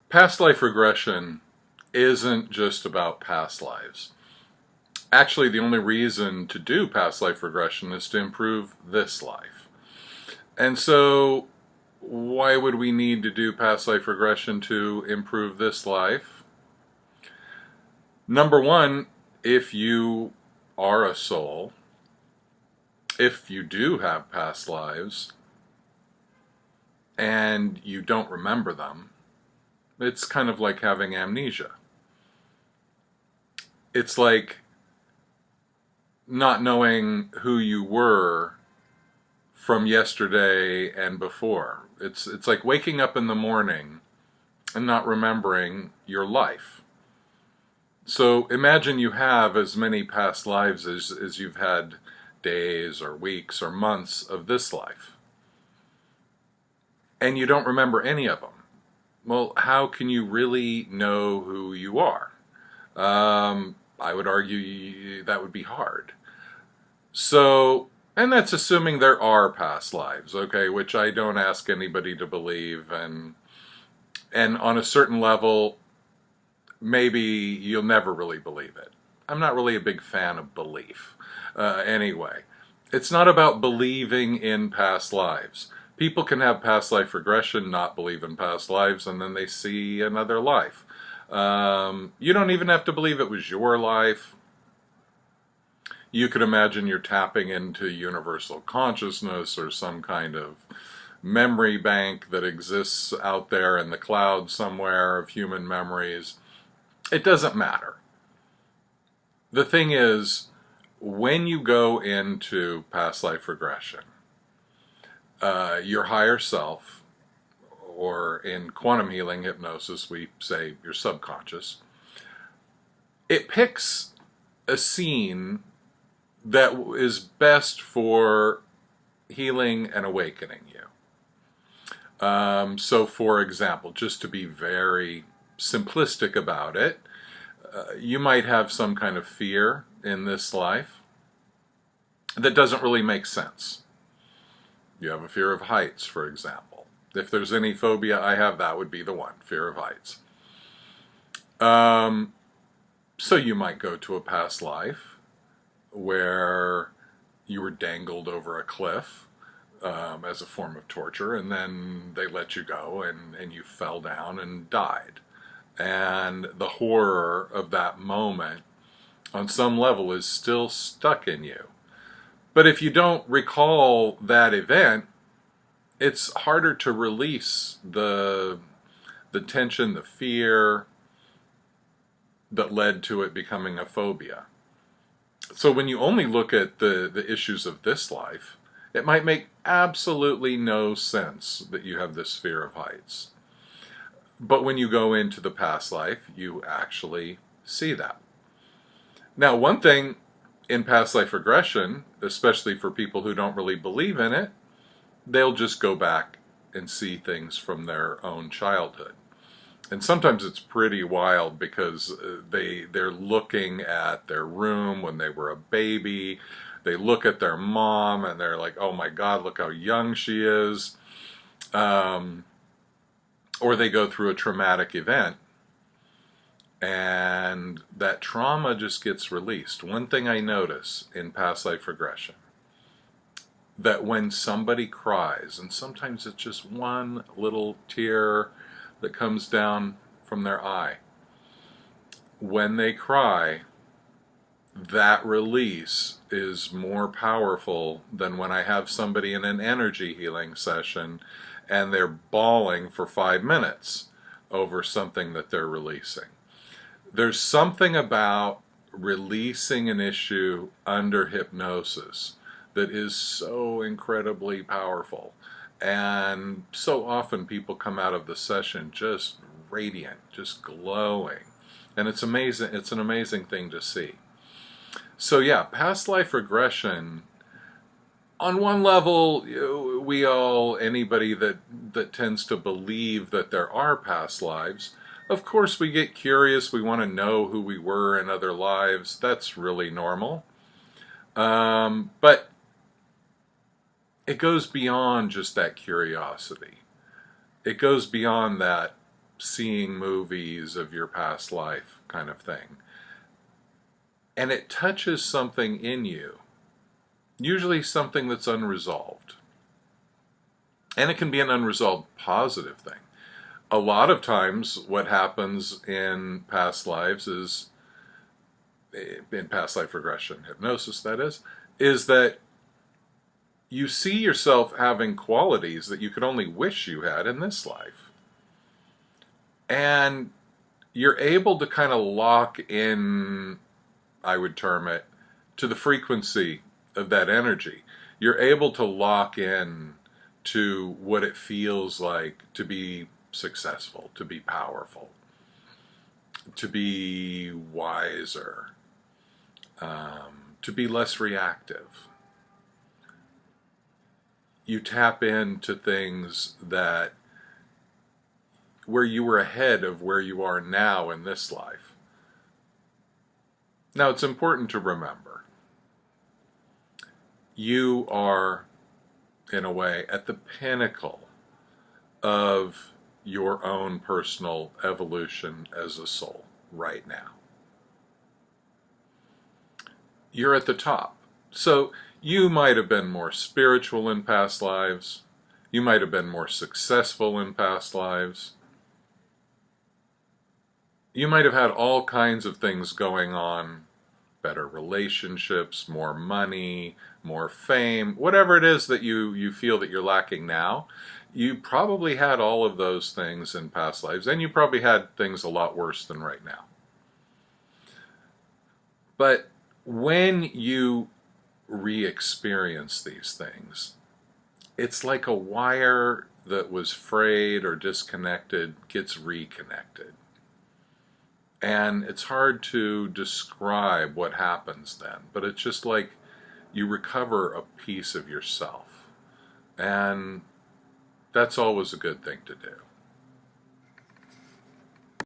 Past life regression isn't just about past lives. Actually, the only reason to do past life regression is to improve this life. And so, why would we need to do past life regression to improve this life? Number one, if you are a soul, if you do have past lives, and you don't remember them, it's kind of like having amnesia. It's like not knowing who you were from yesterday and before. It's like waking up in the morning and not remembering your life. So imagine you have as many past lives as you've had days or weeks or months of this life. And you don't remember any of them. Well, how can you really know who you are? I would argue that would be hard. So, and that's assuming there are past lives, okay, which I don't ask anybody to believe, and on a certain level, maybe you'll never really believe it. I'm not really a big fan of belief. Anyway, it's not about believing in past lives. People can have past life regression, not believe in past lives, and then they see another life. You don't even have to believe it was your life. You could imagine you're tapping into universal consciousness or some kind of memory bank that exists out there in the cloud somewhere of human memories. It doesn't matter. The thing is, when you go into past life regression, your higher self, or in quantum healing hypnosis, we say your subconscious, it picks a scene that is best for healing and awakening you. So, for example, just to be very simplistic about it, you might have some kind of fear in this life that doesn't really make sense. You have a fear of heights, for example. If there's any phobia I have, that would be the one, fear of heights. So you might go to a past life where you were dangled over a cliff as a form of torture, and then they let you go, and you fell down and died. And the horror of that moment, on some level, is still stuck in you. But if you don't recall that event, it's harder to release the tension, the fear that led to it becoming a phobia. So when you only look at the issues of this life, it might make absolutely no sense that you have this fear of heights. But when you go into the past life, you actually see that. Now, one thing in past life regression, especially for people who don't really believe in it, they'll just go back and see things from their own childhood. And sometimes it's pretty wild because they're looking at their room when they were a baby. They look at their mom and they're like, oh my God, look how young she is. Or they go through a traumatic event and that trauma just gets released. One thing I notice in past life regression, that when somebody cries, and sometimes it's just one little tear that comes down from their eye, when they cry, that release is more powerful than when I have somebody in an energy healing session and they're bawling for 5 minutes over something that they're releasing. There's something about releasing an issue under hypnosis that is so incredibly powerful. And so often people come out of the session just radiant, just glowing. And it's amazing. It's an amazing thing to see. So yeah, past life regression, on one level, anybody that tends to believe that there are past lives, of course we get curious, we want to know who we were in other lives. That's really normal. But it goes beyond just that curiosity. It goes beyond that seeing movies of your past life kind of thing. And it touches something in you, usually something that's unresolved. And it can be an unresolved positive thing. A lot of times what happens in past lives is, in past life regression hypnosis that is that you see yourself having qualities that you could only wish you had in this life. And you're able to kind of lock in, I would term it, to the frequency of that energy. You're able to lock in to what it feels like to be successful, to be powerful, to be wiser, to be less reactive. You tap into things that where you were ahead of where you are now in this life. Now, it's important to remember, you are, in a way, at the pinnacle of your own personal evolution as a soul right now. You're at the top. So you might have been more spiritual in past lives. You might have been more successful in past lives. You might have had all kinds of things going on, better relationships, more money, more fame, whatever it is that you feel that you're lacking now. You probably had all of those things in past lives, and you probably had things a lot worse than right now. But when you re-experience these things, it's like a wire that was frayed or disconnected gets reconnected. And it's hard to describe what happens then, but it's just like you recover a piece of yourself. And that's always a good thing to do.